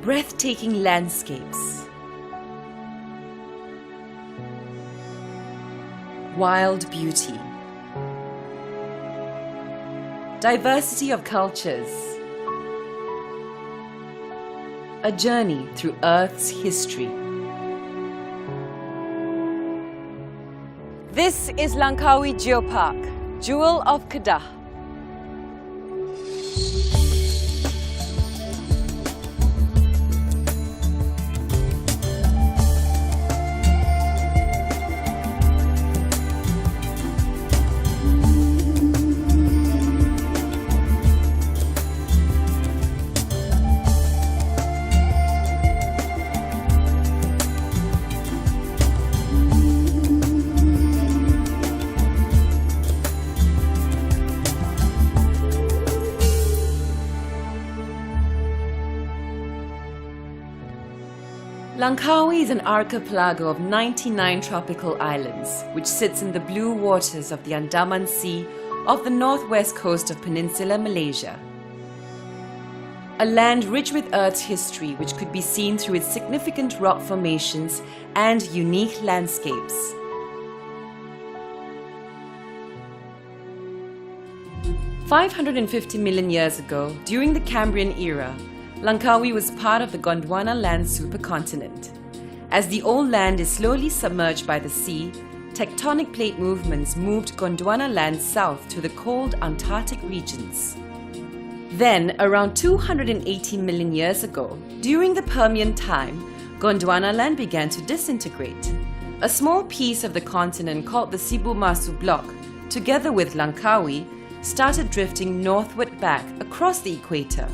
breathtaking landscapes, wild beauty, diversity of cultures, a journey through Earth's history. This is Langkawi Geopark, Jewel of Kedah. Langkawi is an archipelago of 99 tropical islands, which sits in the blue waters of the Andaman Sea off the northwest coast of Peninsula Malaysia. A land rich with Earth's history, which could be seen through its significant rock formations and unique landscapes. "550 million years ago, during the Cambrian era, Langkawi was part of the Gondwana land supercontinent. As the old land is slowly submerged by the sea, tectonic plate movements moved Gondwana land south to the cold Antarctic regions. Then, around 280 million years ago, during the Permian time, Gondwana land began to disintegrate. A small piece of the continent called the Sibu Masu Block, together with Langkawi, started drifting northward back across the equator.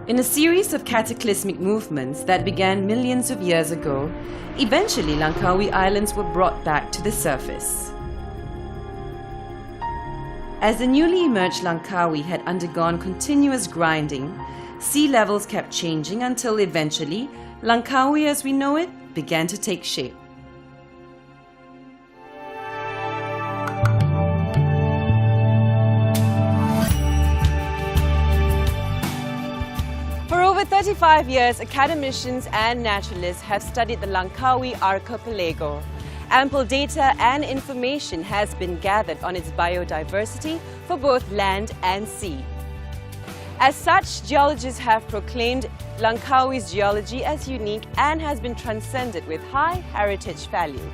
In a series of cataclysmic movements that began millions of years ago, eventually Langkawi Islands were brought back to the surface. As the newly emerged Langkawi had undergone continuous grinding, sea levels kept changing until eventually Langkawi as we know it began to take shape. For over 35 years, academicians and naturalists have studied the Langkawi archipelago. Ample data and information has been gathered on its biodiversity for both land and sea. As such, geologists have proclaimed Langkawi's geology as unique and has been transcended with high heritage value.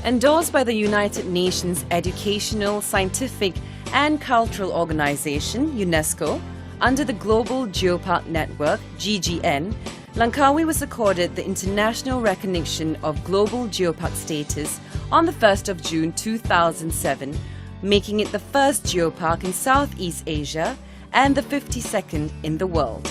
Endorsed by the United Nations Educational, Scientific and Cultural Organization, UNESCO, under the Global Geopark Network, GGN, Langkawi was accorded the international recognition of Global Geopark status on the 1st of June 2007, making it the first geopark in Southeast Asia and the 52nd in the world.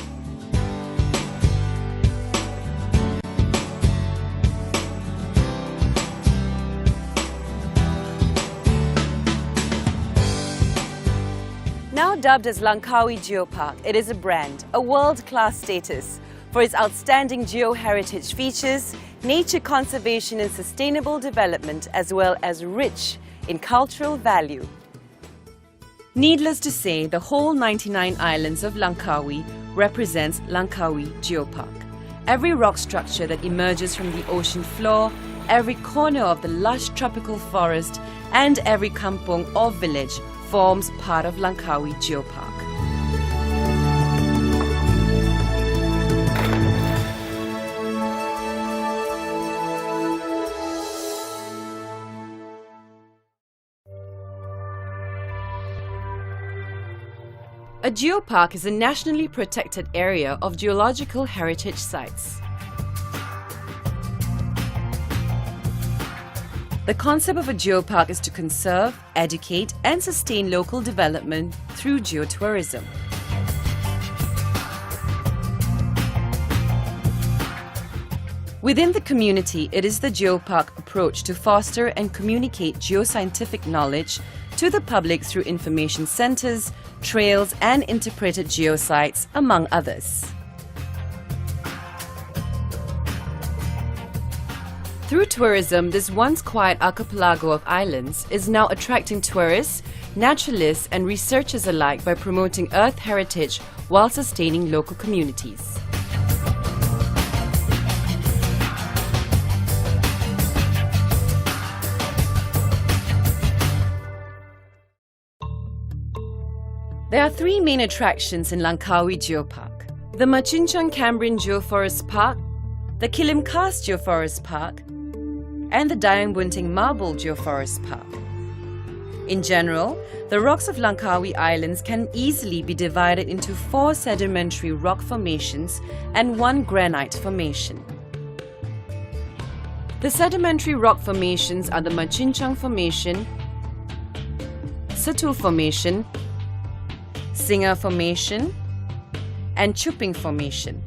Now dubbed as Langkawi Geopark, it is a brand, a world-class status for its outstanding geo-heritage features, nature conservation and sustainable development, as well as rich in cultural value. Needless to say, the whole 99 islands of Langkawi represents Langkawi Geopark. Every rock structure that emerges from the ocean floor, every corner of the lush tropical forest, and every kampong or village forms part of Langkawi Geopark. A geopark is a nationally protected area of geological heritage sites. The concept of a geopark is to conserve, educate, and sustain local development through geotourism. Within the community, it is the geopark approach to foster and communicate geoscientific knowledge to the public through information centers, trails, and interpreted geosites, among others. Through tourism, this once quiet archipelago of islands is now attracting tourists, naturalists and researchers alike by promoting Earth heritage while sustaining local communities. There are three main attractions in Langkawi Geopark: the Machinchang Cambrian Geoforest Park, the Kilim Karst Geoforest Park, and the Dayang Bunting Marble Geoforest Park. In general, the rocks of Langkawi Islands can easily be divided into 4 sedimentary rock formations and 1 granite formation. The sedimentary rock formations are the Machinchang Formation, Setul Formation, Singer Formation, and Chuping Formation.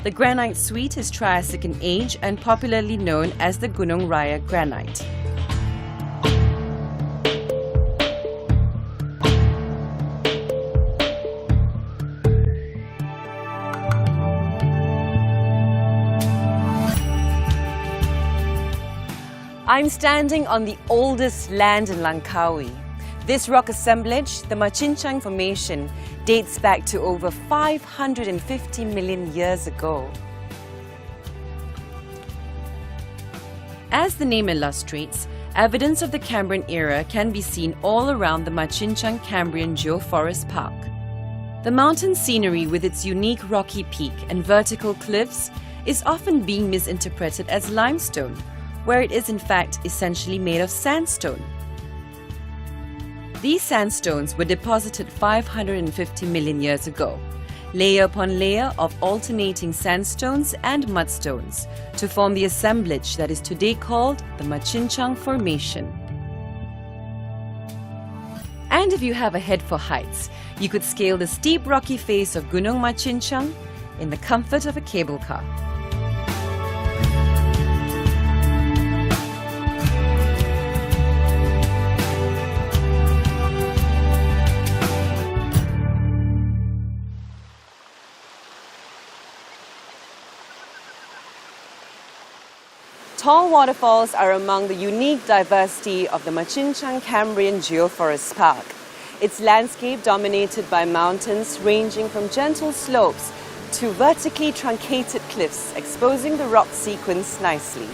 The granite suite is Triassic in age and popularly known as the Gunung Raya granite. I'm standing on the oldest land in Langkawi. This rock assemblage, the Machinchang Formation, dates back to over 550 million years ago. As the name illustrates, evidence of the Cambrian era can be seen all around the Machinchang Cambrian Geoforest Park. The mountain scenery with its unique rocky peak and vertical cliffs is often being misinterpreted as limestone, where it is in fact essentially made of sandstone. These sandstones were deposited 550 million years ago, layer upon layer of alternating sandstones and mudstones, to form the assemblage that is today called the Machinchang Formation. And if you have a head for heights, you could scale the steep rocky face of Gunung Machinchang in the comfort of a cable car. Tall waterfalls are among the unique diversity of the Machinchang Cambrian Geoforest Park. Its landscape dominated by mountains ranging from gentle slopes to vertically truncated cliffs, exposing the rock sequence nicely.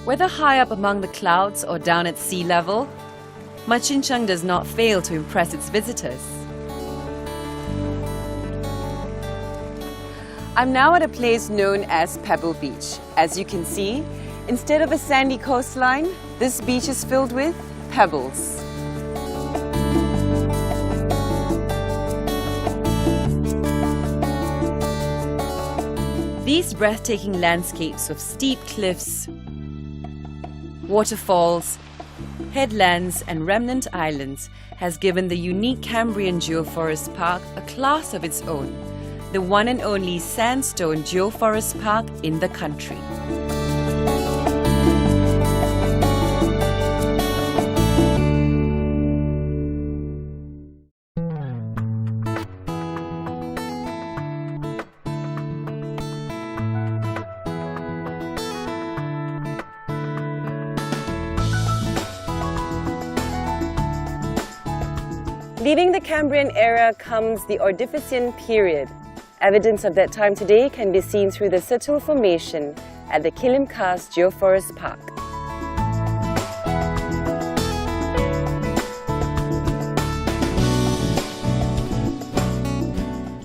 Whether high up among the clouds or down at sea level, Machinchang does not fail to impress its visitors. I'm now at a place known as Pebble Beach. As you can see, instead of a sandy coastline, this beach is filled with pebbles. These breathtaking landscapes of steep cliffs, waterfalls, headlands and remnant islands has given the unique Cambrian Geoforest Park a class of its own, the one and only sandstone geoforest park in the country. Leading the Cambrian era comes the Ordovician period. Evidence of that time today can be seen through the Setul Formation at the Kilim Karst Geoforest Park.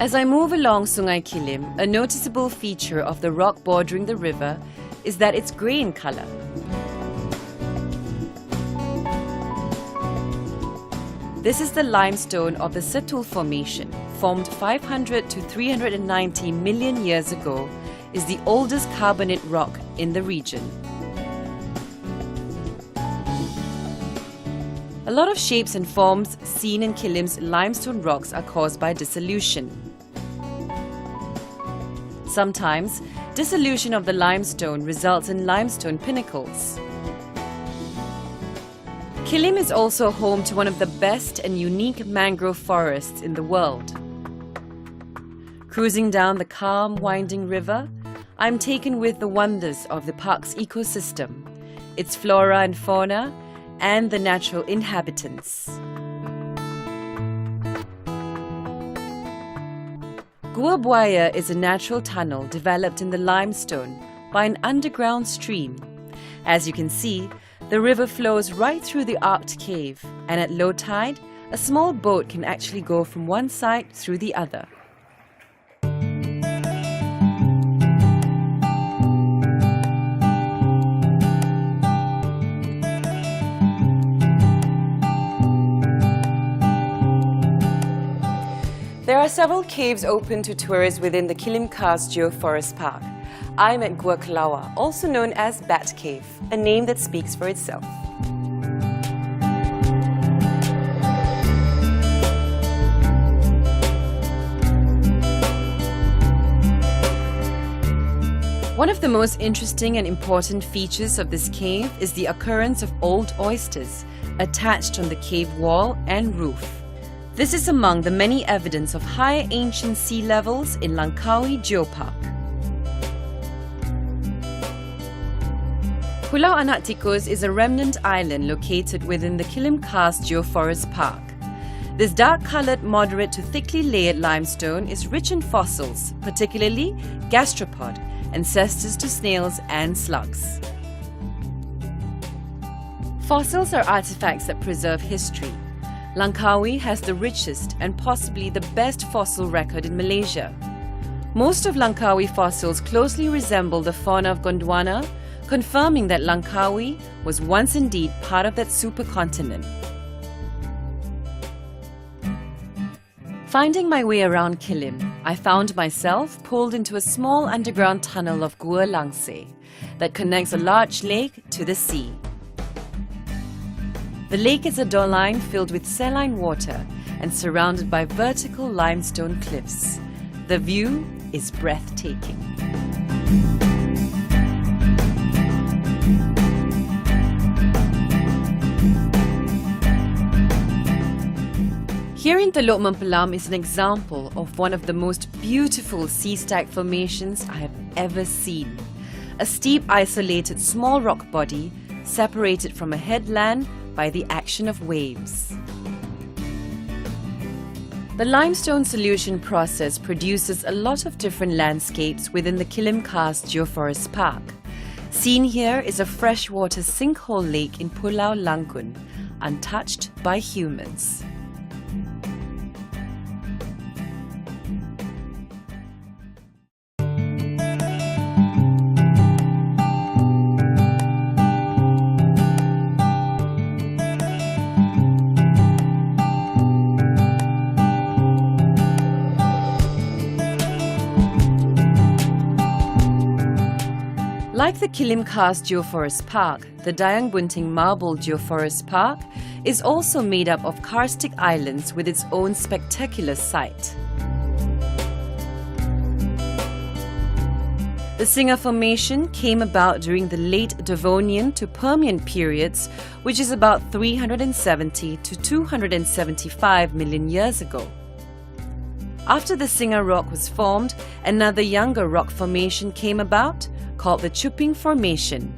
As I move along Sungai Kilim, a noticeable feature of the rock bordering the river is that it's grey in colour. This is the limestone of the Setul Formation, formed 500 to 390 million years ago, is the oldest carbonate rock in the region. A lot of shapes and forms seen in Kilim's limestone rocks are caused by dissolution. Sometimes, dissolution of the limestone results in limestone pinnacles. Kilim is also home to one of the best and unique mangrove forests in the world. Cruising down the calm, winding river, I'm taken with the wonders of the park's ecosystem, its flora and fauna, and the natural inhabitants. Gua Buaya is a natural tunnel developed in the limestone by an underground stream. As you can see, the river flows right through the arched cave, and at low tide, a small boat can actually go from one side through the other. There are several caves open to tourists within the Kilimkas Geoforest Park. I'm at Gua Kelawa, also known as Bat Cave, a name that speaks for itself. One of the most interesting and important features of this cave is the occurrence of old oysters attached on the cave wall and roof. This is among the many evidence of high ancient sea levels in Langkawi Geopark. Pulau Anak Tikus is a remnant island located within the Kilimkas Geoforest Park. This dark-colored, moderate to thickly layered limestone is rich in fossils, particularly gastropod, ancestors to snails and slugs. Fossils are artifacts that preserve history. Langkawi has the richest and possibly the best fossil record in Malaysia. Most of Langkawi fossils closely resemble the fauna of Gondwana, confirming that Langkawi was once indeed part of that supercontinent. Finding my way around Kilim, I found myself pulled into a small underground tunnel of Gua Langse that connects a large lake to the sea. The lake is a doline filled with saline water and surrounded by vertical limestone cliffs. The view is breathtaking. Here in Teluk Mempelam is an example of one of the most beautiful sea stack formations I have ever seen. A steep, isolated small rock body separated from a headland by the action of waves. The limestone solution process produces a lot of different landscapes within the Kilimkas Geoforest Park. Seen here is a freshwater sinkhole lake in Pulau Langkun, untouched by humans. Like the Kilimkas Geoforest Park, the Dayang Bunting Marble Geoforest Park is also made up of karstic islands with its own spectacular site. The Singer Formation came about during the late Devonian to Permian periods, which is about 370 to 275 million years ago. After the Singer Rock was formed, another younger rock formation came about, called the Chuping Formation.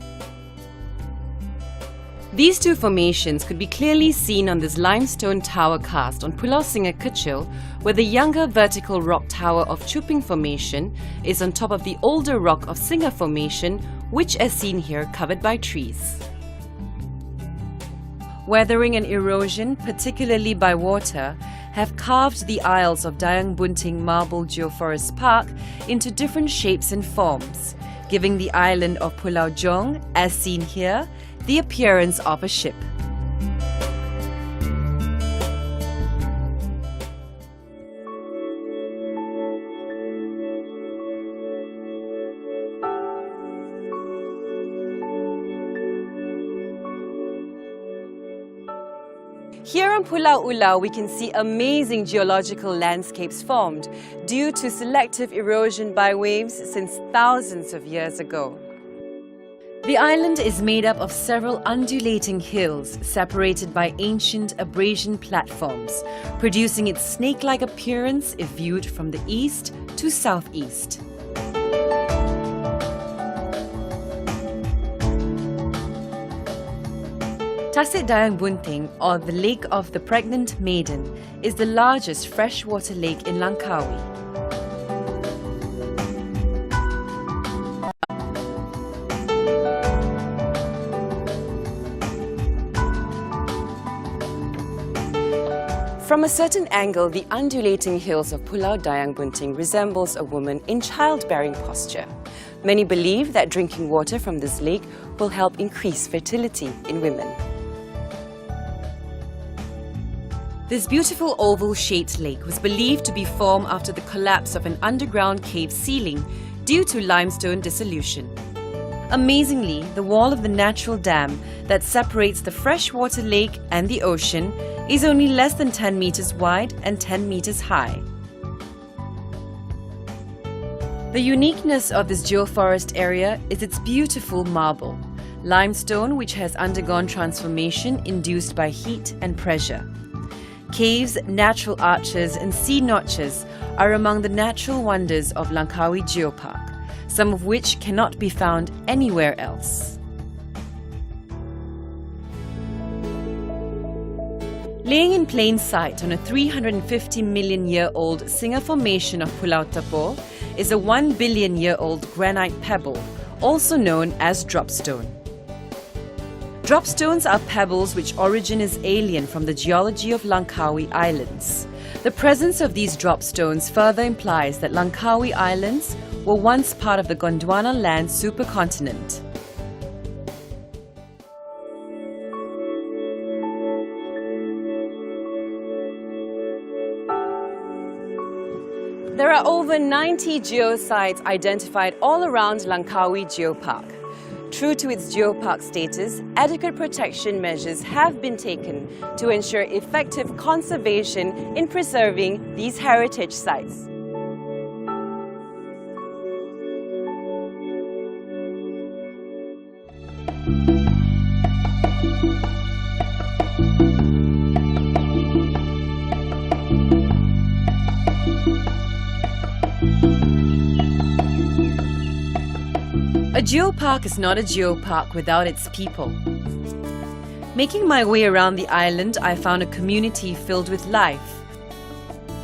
These two formations could be clearly seen on this limestone tower cast on Pulau Singer Kecil, where the younger vertical rock tower of Chuping Formation is on top of the older rock of Singer Formation, which as seen here covered by trees. Weathering and erosion, particularly by water, have carved the isles of Dayang Bunting Marble Geoforest Park into different shapes and forms, giving the island of Pulau Jong, as seen here, the appearance of a ship. Here on Pulau Ulau, we can see amazing geological landscapes formed due to selective erosion by waves since thousands of years ago. The island is made up of several undulating hills separated by ancient abrasion platforms, producing its snake-like appearance if viewed from the east to southeast. Tasik Dayang Bunting, or the Lake of the Pregnant Maiden, is the largest freshwater lake in Langkawi. From a certain angle, the undulating hills of Pulau Dayang Bunting resembles a woman in childbearing posture. Many believe that drinking water from this lake will help increase fertility in women. This beautiful oval-shaped lake was believed to be formed after the collapse of an underground cave ceiling due to limestone dissolution. Amazingly, the wall of the natural dam that separates the freshwater lake and the ocean is only less than 10 meters wide and 10 meters high. The uniqueness of this geoforest area is its beautiful marble, limestone which has undergone transformation induced by heat and pressure. Caves, natural arches and sea notches are among the natural wonders of Langkawi Geopark, some of which cannot be found anywhere else. Laying in plain sight on a 350-million-year-old Singer Formation of Pulau Tepor is a 1-billion-year-old granite pebble, also known as dropstone. Dropstones are pebbles which origin is alien from the geology of Langkawi Islands. The presence of these dropstones further implies that Langkawi Islands were once part of the Gondwana land supercontinent. There are over 90 geosites identified all around Langkawi Geopark. True to its geopark status, adequate protection measures have been taken to ensure effective conservation in preserving these heritage sites. A geopark is not a geopark without its people. Making my way around the island, I found a community filled with life,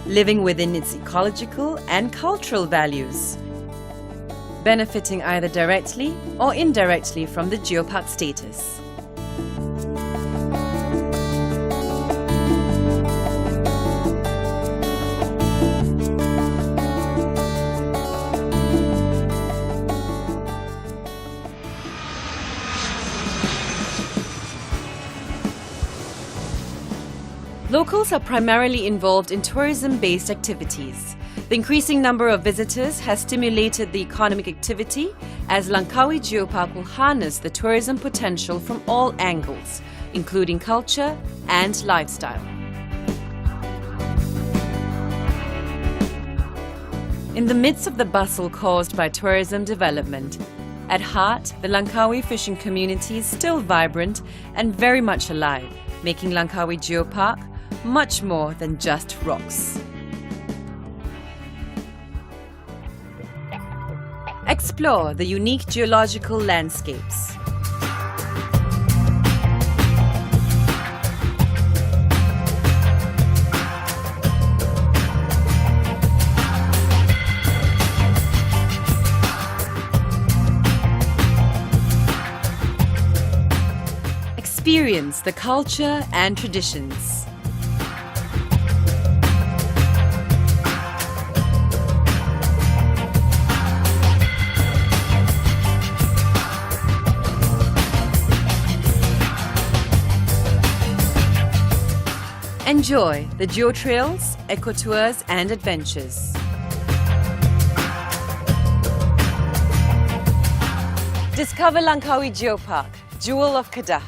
living within its ecological and cultural values, benefiting either directly or indirectly from the geopark status. Locals are primarily involved in tourism-based activities. The increasing number of visitors has stimulated the economic activity as Langkawi Geopark will harness the tourism potential from all angles, including culture and lifestyle. In the midst of the bustle caused by tourism development, at heart, the Langkawi fishing community is still vibrant and very much alive, making Langkawi Geopark much more than just rocks. Explore the unique geological landscapes. Experience the culture and traditions. Enjoy the geo trails, eco tours and adventures. Discover Langkawi Geopark, Jewel of Kedah.